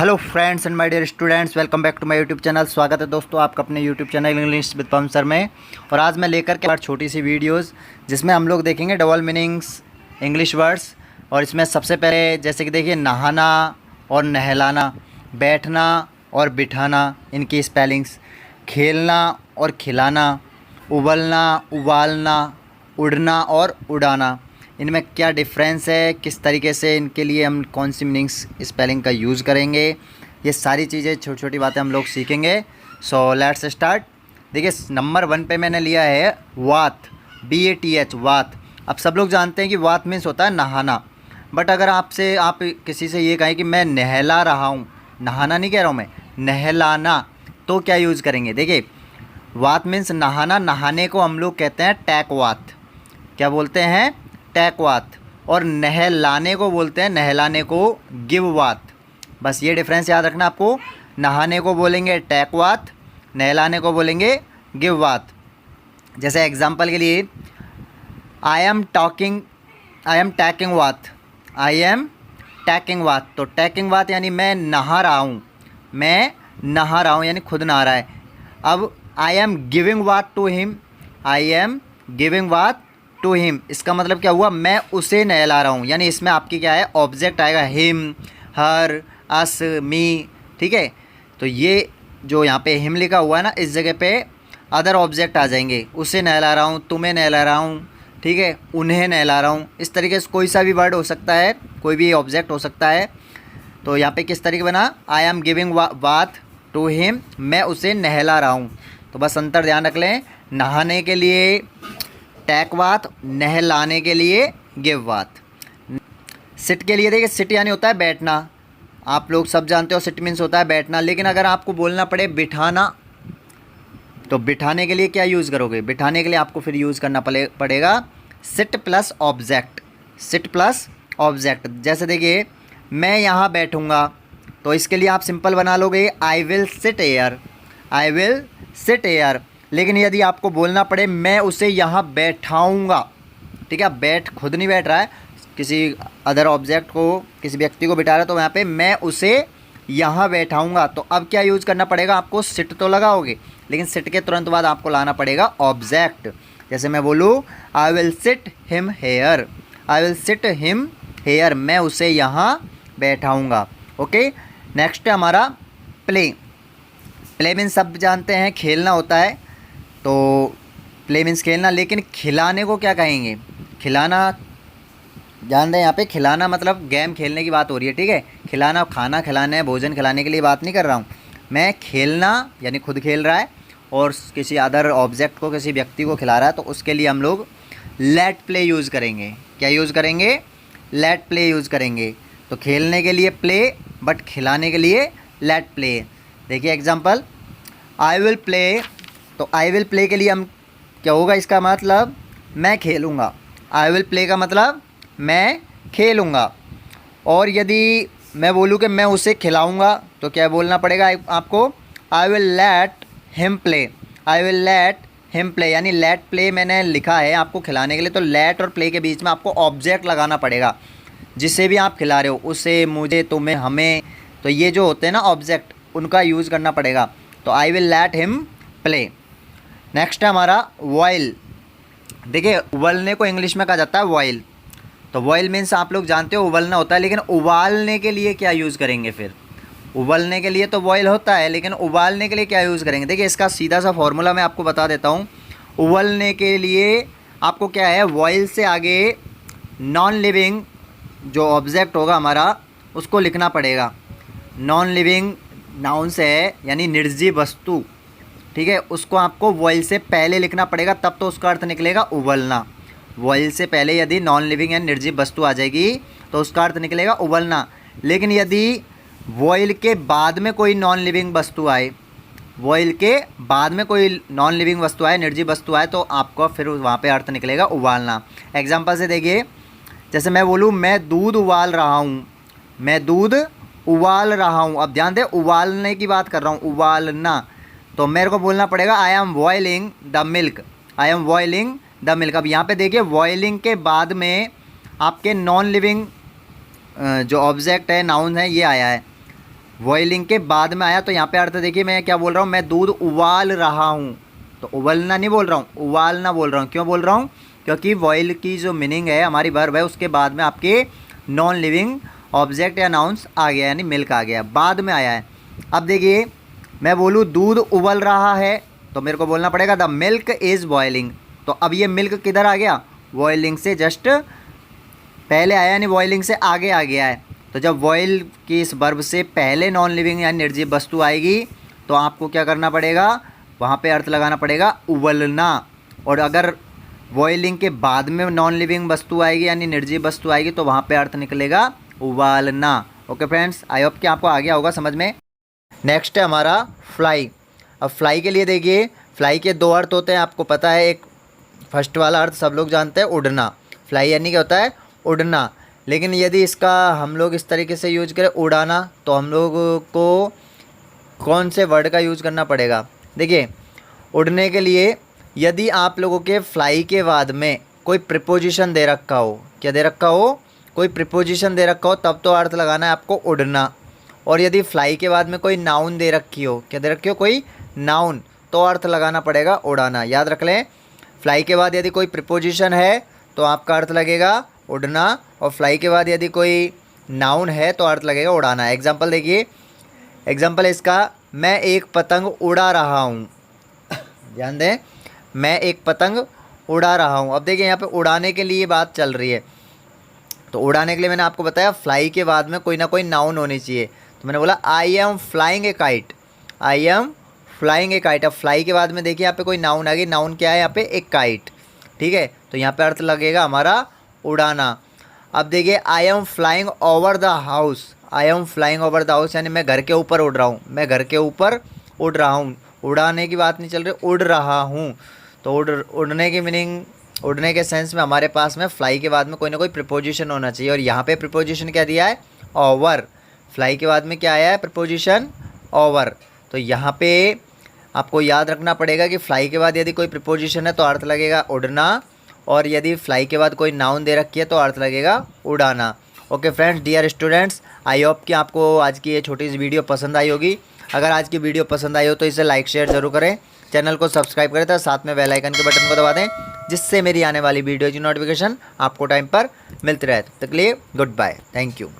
Hello friends and my dear students, welcome back to my YouTube channel. स्वागत है दोस्तों आपका अपने YouTube channel English with Pawan sir में। और आज मैं लेकर के छोटी सी वीडियोस जिसमें हम लोग देखेंगे डबल मीनिंग्स इंग्लिश वर्ड्स। और इसमें सबसे पहले जैसे कि देखिए नहाना और नहलाना, बैठना और बिठाना इनकी स्पेलिंग्स, खेलना और खिलाना, उबलना उबालना, उड़ना और उड़ाना, इनमें क्या डिफरेंस है, किस तरीके से इनके लिए हम कौन सी मीनिंग्स स्पेलिंग का यूज़ करेंगे, ये सारी चीज़ें छोटी छोटी बातें हम लोग सीखेंगे। So let's start. देखिए नंबर 1 पे मैंने लिया है वात, BATH वात। अब सब लोग जानते हैं कि वात मीन्स होता है नहाना, बट अगर आप किसी से ये कहें कि मैं नहला रहा हूँ, नहाना नहीं कह रहा हूँ मैं, नहलाना, तो क्या यूज़ करेंगे। देखिए वात मीन्स नहाना, नहाने को हम लोग कहते हैं टैकवात। क्या बोलते हैं? टैकवात। और नहलाने को बोलते हैं, नहलाने को गिववात। बस ये डिफरेंस याद रखना आपको। नहाने को बोलेंगे टैकवात, नहलाने को बोलेंगे गिववात। जैसे एग्जांपल के लिए आई एम टैकिंग वात, आई एम टैकिंग वात। तो टैकिंग वात यानी मैं नहा रहा हूँ, मैं नहा रहा हूँ यानी खुद नहा रहा है। अब I am giving bath to him, I am giving bath to him, इसका मतलब क्या हुआ, मैं उसे नहला रहा हूँ। यानी इसमें आपकी क्या है, ऑब्जेक्ट आएगा, हिम, हर, अस, मी। ठीक है, तो ये जो यहाँ पे हिम लिखा हुआ है ना, इस जगह पे अदर ऑब्जेक्ट आ जाएंगे। उसे नहला रहा हूँ, तुम्हें नहला रहा हूँ, ठीक है, उन्हें नहला रहा हूँ। इस तरीके से कोई सा भी वर्ड हो सकता है, कोई भी ऑब्जेक्ट हो सकता है। तो यहाँ पे किस तरीके बना, आई am giving bath to him, मैं उसे नहला रहा हूँ। तो बस अंतर ध्यान रख लें, नहाने के लिए टैकवात, नहलाने के लिए गिववात। सिट के लिए देखिए, सिट यानी होता है बैठना, आप लोग सब जानते हो सिट मीन्स होता है बैठना। लेकिन अगर आपको बोलना पड़े बिठाना, तो बिठाने के लिए क्या यूज़ करोगे, बिठाने के लिए आपको फिर यूज़ करना पड़ेगा sit plus object, sit plus object. जैसे देखिए मैं यहाँ बैठूँगा, तो इसके लिए आप सिंपल बना लोगे I will sit air, I will sit air. लेकिन यदि आपको बोलना पड़े मैं उसे यहाँ बैठाऊँगा, ठीक है, बैठ खुद नहीं बैठ रहा है, किसी अदर ऑब्जेक्ट को, किसी व्यक्ति को बिठा रहा है, तो यहाँ पे मैं उसे यहाँ बैठाऊँगा। तो अब क्या यूज़ करना पड़ेगा आपको, सिट तो लगाओगे, लेकिन सिट के तुरंत बाद आपको लाना पड़ेगा ऑब्जेक्ट। जैसे मैं बोलूँ I will sit him hair, I will sit him hair, मैं उसे यहाँ बैठाऊँगा। ओके, नेक्स्ट है हमारा प्ले। प्ले मीन्स सब जानते हैं खेलना होता है, तो प्ले मीन्स खेलना। लेकिन खिलाने को क्या कहेंगे, खिलाना जान रहे हैं, यहाँ पे खिलाना मतलब गेम खेलने की बात हो रही है, ठीक है। खिलाना खाना खिलाने, भोजन खिलाने के लिए बात नहीं कर रहा हूँ मैं। खेलना यानी खुद खेल रहा है और किसी अदर ऑब्जेक्ट को, किसी व्यक्ति को खिला रहा है, तो उसके लिए हम लोग लेट प्ले यूज़ करेंगे। क्या यूज़ करेंगे, लेट प्ले यूज़ करेंगे। तो खेलने के लिए प्ले, बट खिलाने के लिए लेट प्ले। देखिए एग्जाम्पल, आई विल प्ले, तो आई विल प्ले के लिए हम क्या होगा, इसका मतलब मैं खेलूँगा। आई विल प्ले का मतलब मैं खेलूँगा। और यदि मैं बोलूँ कि मैं उसे खिलाऊँगा, तो क्या बोलना पड़ेगा आपको, I will let him play, I will let him play. यानी लेट प्ले मैंने लिखा है आपको खिलाने के लिए, तो लेट और प्ले के बीच में आपको ऑब्जेक्ट लगाना पड़ेगा, जिससे भी आप खिला रहे हो, उसे, मुझे, तुम्हें, हमें। तो ये जो होते हैं ना ऑब्जेक्ट, उनका यूज़ करना पड़ेगा। तो I will let him play. Next है हमारा वॉइल। देखिए उबलने को इंग्लिश में कहा जाता है वॉइल। तो वॉइल मीन्स आप लोग जानते हो उबलना होता है, लेकिन उबालने के लिए क्या यूज़ करेंगे फिर। उबलने के लिए तो बॉयल होता है, लेकिन उबालने के लिए क्या यूज़ करेंगे। देखिए इसका सीधा सा फॉर्मूला मैं आपको बता देता हूँ। उबलने के लिए आपको क्या है, वॉइल से आगे नॉन लिविंग जो ऑब्जेक्ट होगा हमारा, उसको लिखना पड़ेगा। नॉन लिविंग नाउन से है, यानी निर्जीव वस्तु, ठीक है, उसको आपको वॉइल से पहले लिखना पड़ेगा, तब तो उसका अर्थ निकलेगा उबलना। वॉइल से पहले यदि नॉन लिविंग या निर्जीव वस्तु आ जाएगी, तो उसका अर्थ निकलेगा उबलना। लेकिन यदि वॉइल के बाद में कोई नॉन लिविंग वस्तु आए, वॉइल के बाद में कोई नॉन लिविंग वस्तु आए, निर्जीव वस्तु आए, तो आपको फिर वहाँ पे अर्थ निकलेगा उबालना। एग्जाम्पल से देखिए, जैसे मैं बोलूँ मैं दूध उबाल रहा हूँ, मैं दूध उबाल रहा हूँ। अब ध्यान दें, उबालने की बात कर रहा हूँ, उबालना। तो मेरे को बोलना पड़ेगा I am boiling the milk, I am boiling the milk. अब यहाँ पे देखिए बॉइलिंग के बाद में आपके नॉन लिविंग जो ऑब्जेक्ट है, नाउन है, ये आया है। बॉइलिंग के बाद में आया तो यहाँ पे अर्थ देखिए मैं क्या बोल रहा हूँ, मैं दूध उबाल रहा हूँ। तो उबलना नहीं बोल रहा हूँ, उबालना बोल रहा हूँ। क्यों बोल रहा हूँ? क्योंकि बॉयल की जो मीनिंग है हमारी वर्ब है, उसके बाद में आपके नॉन लिविंग ऑब्जेक्ट या नाउंस आ गया, यानी मिल्क आ गया, बाद में आया है। अब देखिए मैं बोलूँ दूध उबल रहा है तो मेरे को बोलना पड़ेगा द मिल्क इज़ बॉइलिंग। तो अब ये मिल्क किधर आ गया? बॉइलिंग से जस्ट पहले आया, यानी बॉइलिंग से आगे आ गया है। तो जब बॉयल की इस वर्ब से पहले नॉन लिविंग यानी निर्जीव वस्तु आएगी तो आपको क्या करना पड़ेगा? वहाँ पे अर्थ लगाना पड़ेगा उबलना। और अगर बॉइलिंग के बाद में नॉन लिविंग वस्तु आएगी यानी निर्जीव वस्तु आएगी तो वहाँ पे अर्थ निकलेगा उबालना। ओके फ्रेंड्स, आई होप कि आपको आ गया होगा समझ में। नेक्स्ट है हमारा फ्लाई। अब फ्लाई के लिए देखिए, फ्लाई के दो अर्थ होते हैं, आपको पता है। एक फर्स्ट वाला अर्थ सब लोग जानते हैं, उड़ना। फ्लाई यानी क्या होता है? उड़ना। लेकिन यदि इसका हम लोग इस तरीके से यूज करें उड़ाना, तो हम लोग को कौन से वर्ड का यूज करना पड़ेगा? देखिए उड़ने के लिए यदि आप लोगों के फ्लाई के बाद में कोई प्रिपोजिशन दे रखा हो, क्या दे रखा हो? कोई प्रिपोजिशन दे रखा हो, तब तो अर्थ लगाना है आपको उड़ना। और यदि फ्लाई के बाद में कोई नाउन दे रखी हो, क्या दे रखी हो? कोई नाउन, तो अर्थ लगाना पड़ेगा उड़ाना। याद रख लें, फ्लाई के बाद यदि कोई प्रिपोजिशन है तो आपका अर्थ लगेगा उड़ना, और फ्लाई के बाद यदि कोई नाउन है तो अर्थ लगेगा उड़ाना। एग्जाम्पल देखिए, एग्जाम्पल इसका, मैं एक पतंग उड़ा रहा हूँ। ध्यान दें, मैं एक पतंग उड़ा रहा हूँ। अब देखिए यहाँ पे उड़ाने के लिए बात चल रही है, तो उड़ाने के लिए मैंने आपको बताया फ्लाई के बाद में कोई ना कोई नाउन होनी चाहिए। तो मैंने बोला I am flying A kite, I am flying A kite. अब फ्लाई के बाद में देखिए यहाँ पे कोई नाउन आ गई। नाउन क्या है यहाँ पे? एक काइट। ठीक है, तो यहाँ पे अर्थ लगेगा हमारा उड़ाना। अब देखिए I am flying over the house, I am flying over the house यानी मैं घर के ऊपर उड़ रहा हूँ, मैं घर के ऊपर उड़ रहा हूँ। उड़ाने की बात नहीं चल रही, उड़ रहा हूँ। तो उड़ने की मीनिंग, उड़ने के सेंस में हमारे पास में फ्लाई के बाद में कोई ना कोई प्रिपोजिशन होना चाहिए। और यहाँ पे प्रिपोजिशन क्या दिया है? ओवर। फ्लाई के बाद में क्या आया है? Preposition over. तो यहाँ पे आपको याद रखना पड़ेगा कि फ्लाई के बाद यदि कोई प्रिपोजिशन है तो अर्थ लगेगा उड़ना, और यदि फ्लाई के बाद कोई नाउन दे रखी है तो अर्थ लगेगा उड़ाना। Okay friends, dear students, I hope कि आपको आज की ये छोटी सी वीडियो पसंद आई होगी। अगर आज की वीडियो पसंद आई हो तो इसे लाइक शेयर जरूर करें, चैनल को सब्सक्राइब करें, तो साथ में बेल आइकन के बटन को दबा दें, जिससे मेरी आने वाली वीडियो की नोटिफिकेशन आपको टाइम पर मिलती रहे। तब तक के लिए गुड बाय, थैंक यू।